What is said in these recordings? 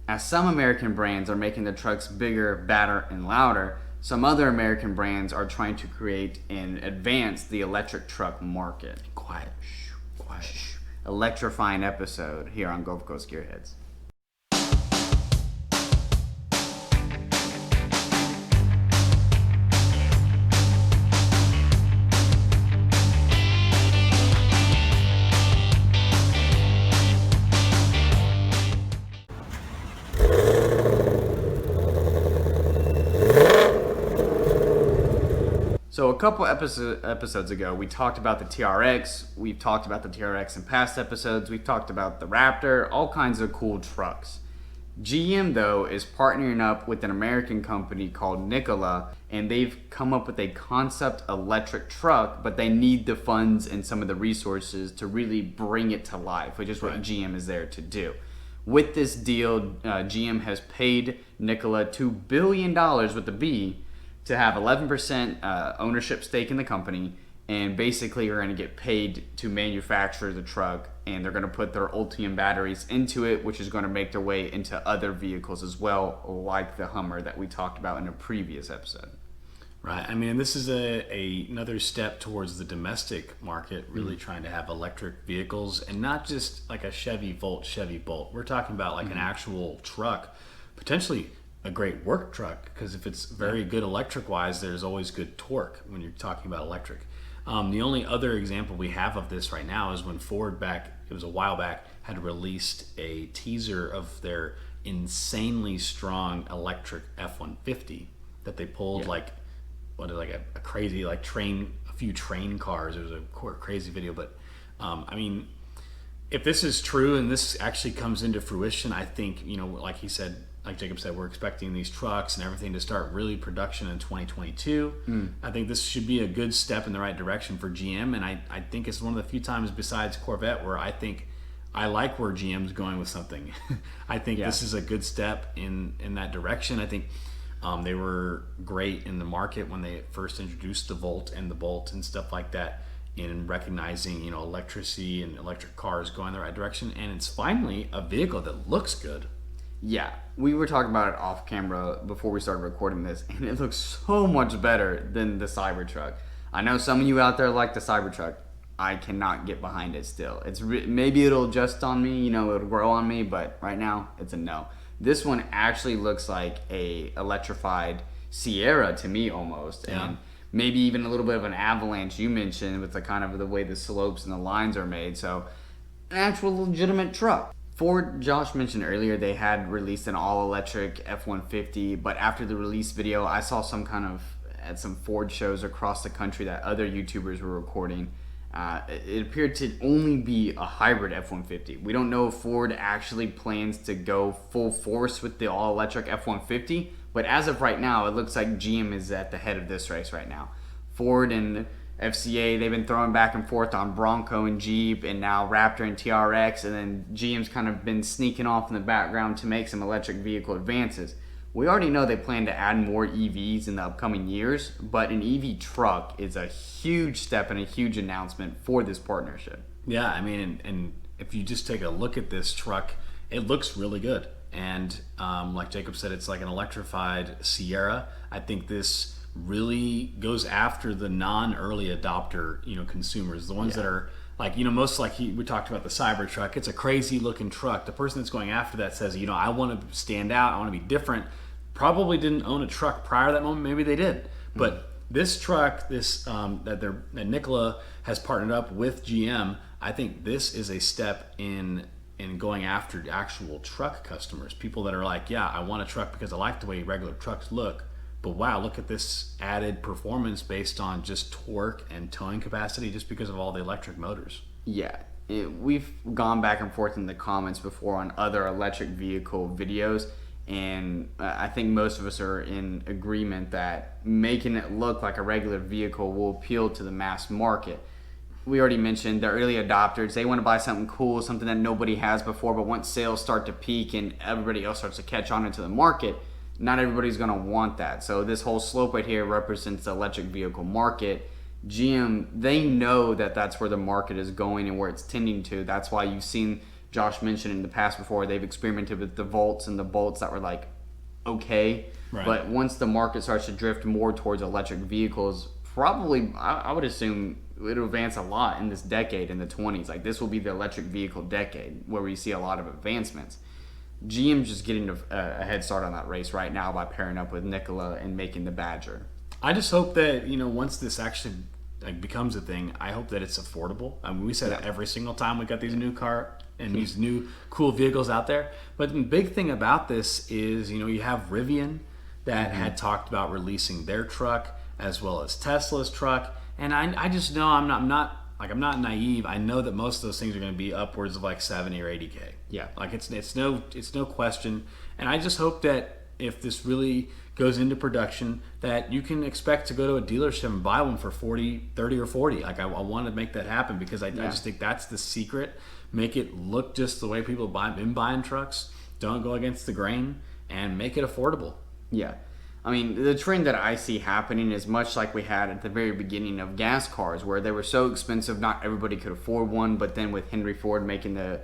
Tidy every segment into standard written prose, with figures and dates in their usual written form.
As some American brands are making their trucks bigger, badder, and louder, some other American brands are trying to create and advance the electric truck market. Quiet. Quiet. Electrifying episode here on Gulf Coast Gearheads. So a couple episodes ago, we talked about the TRX. We've talked about the TRX in past episodes. We've talked about the Raptor, all kinds of cool trucks. GM, though, is partnering up with an American company called Nikola, and they've come up with a concept electric truck, but they need the funds and some of the resources to really bring it to life, which is what GM is there to do. With this deal, GM has paid Nikola $2 billion with a B to have 11% ownership stake in the company, and basically are going to get paid to manufacture the truck, and they're going to put their Ultium batteries into it, which is going to make their way into other vehicles as well, like the Hummer that we talked about in a previous episode. Right. I mean, this is another step towards the domestic market, really trying to have electric vehicles, and not just like a Chevy Volt, Chevy Bolt. We're talking about like an actual truck, potentially a great work truck, because if it's very good electric wise, there's always good torque when you're talking about electric. The only other example we have of this right now is when Ford it was a while back, had released a teaser of their insanely strong electric F-150 that they pulled like a crazy like train, a few train cars. It was a crazy video, but I mean, if this is true and this actually comes into fruition, I think, like he said, like Jacob said, we're expecting these trucks and everything to start really production in 2022. I think this should be a good step in the right direction for GM, and I think it's one of the few times besides Corvette where I think I like where GM's going with something. I think this is a good step in that direction. I think they were great in the market when they first introduced the Volt and the Bolt and stuff like that, in recognizing electricity and electric cars going the right direction, and it's finally a vehicle that looks good. Yeah, we were talking about it off camera before we started recording this, and it looks so much better than the Cybertruck. I know some of you out there like the Cybertruck. I cannot get behind it still. Maybe it'll adjust on me, it'll grow on me, but right now it's a no. This one actually looks like a electrified Sierra to me almost, and maybe even a little bit of an Avalanche you mentioned with the kind of the way the slopes and the lines are made. So an actual legitimate truck. Ford, Josh mentioned earlier, they had released an all-electric F-150, but after the release video, I saw at some Ford shows across the country that other YouTubers were recording. It appeared to only be a hybrid F-150. We don't know if Ford actually plans to go full force with the all-electric F-150, but as of right now, it looks like GM is at the head of this race right now. Ford and FCA, they've been throwing back and forth on Bronco and Jeep, and now Raptor and TRX, and then GM's kind of been sneaking off in the background to make some electric vehicle advances. We already know they plan to add more EVs in the upcoming years, but an EV truck is a huge step and a huge announcement for this partnership. Yeah, I mean, and if you just take a look at this truck, it looks really good. And like Jacob said, it's like an electrified Sierra. I think this really goes after the non-early adopter, consumers, the ones that are like, most like we talked about the Cybertruck. It's a crazy looking truck. The person that's going after that says, I want to stand out, I want to be different. Probably didn't own a truck prior to that moment. Maybe they did, but this truck, that Nikola has partnered up with GM, I think this is a step in going after actual truck customers, people that are like, I want a truck because I like the way regular trucks look. But wow, look at this added performance based on just torque and towing capacity just because of all the electric motors. Yeah, we've gone back and forth in the comments before on other electric vehicle videos, and I think most of us are in agreement that making it look like a regular vehicle will appeal to the mass market. We already mentioned the early adopters. They want to buy something cool, something that nobody has before, but once sales start to peak and everybody else starts to catch on into the market, not everybody's going to want that. So this whole slope right here represents the electric vehicle market. GM, they know that that's where the market is going and where it's tending to. That's why you've seen Josh mentioned in the past before, they've experimented with the Volts and the Bolts that were like okay. Right. But once the market starts to drift more towards electric vehicles, probably I would assume it'll advance a lot in this decade, in the 20s. Like, this will be the electric vehicle decade where we see a lot of advancements. GM's just getting a head start on that race right now by pairing up with Nikola and making the Badger. I just hope that, once this actually like becomes a thing, I hope that it's affordable. I mean, we say that every single time we got these new car and these new cool vehicles out there. But the big thing about this is, you have Rivian that had talked about releasing their truck as well as Tesla's truck. And I just know I'm not naive. I know that most of those things are going to be upwards of like 70 or 80K. Yeah. Like it's no question. And I just hope that if this really goes into production, that you can expect to go to a dealership and buy one for 40, 30 or 40. Like I want to make that happen because I just think that's the secret. Make it look just the way people been buying trucks. Don't go against the grain and make it affordable. Yeah. I mean, the trend that I see happening is much like we had at the very beginning of gas cars, where they were so expensive not everybody could afford one, but then with Henry Ford making the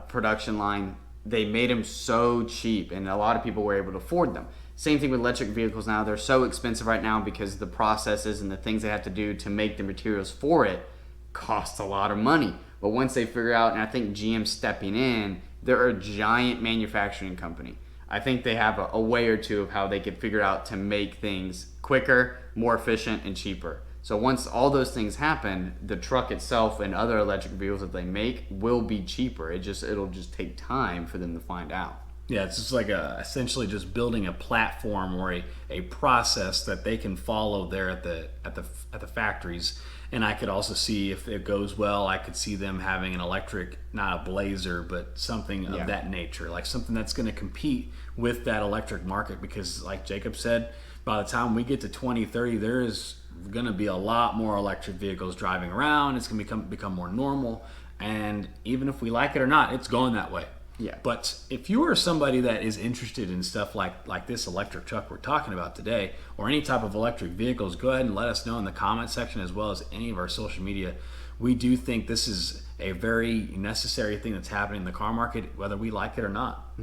production line, they made them so cheap and a lot of people were able to afford them. Same thing with electric vehicles now. They're so expensive right now because the processes and the things they have to do to make the materials for it cost a lot of money. But once they figure out, and I think GM's stepping in, they're a giant manufacturing company. I think they have a way or two of how they could figure out to make things quicker, more efficient, and cheaper. So once all those things happen, the truck itself and other electric vehicles that they make will be cheaper. It'll just take time for them to find out. Yeah, it's just like essentially just building a platform or a process that they can follow there at the factories. And I could also see, if it goes well, I could see them having an electric, not a Blazer, but something of that nature, like something that's going to compete with that electric market. Because like Jacob said, by the time we get to 2030, there is going to be a lot more electric vehicles driving around. It's going to become more normal. And even if we like it or not, it's going that way. Yeah. But if you are somebody that is interested in stuff like this electric truck we're talking about today, or any type of electric vehicles, go ahead and let us know in the comment section, as well as any of our social media. We do think this is a very necessary thing that's happening in the car market, whether we like it or not.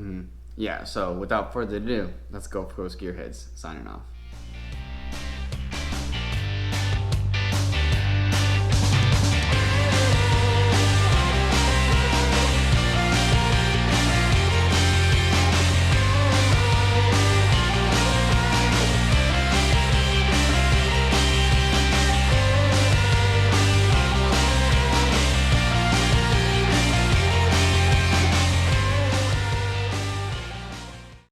Yeah, so without further ado, let's go Gulf Coast Gearheads signing off.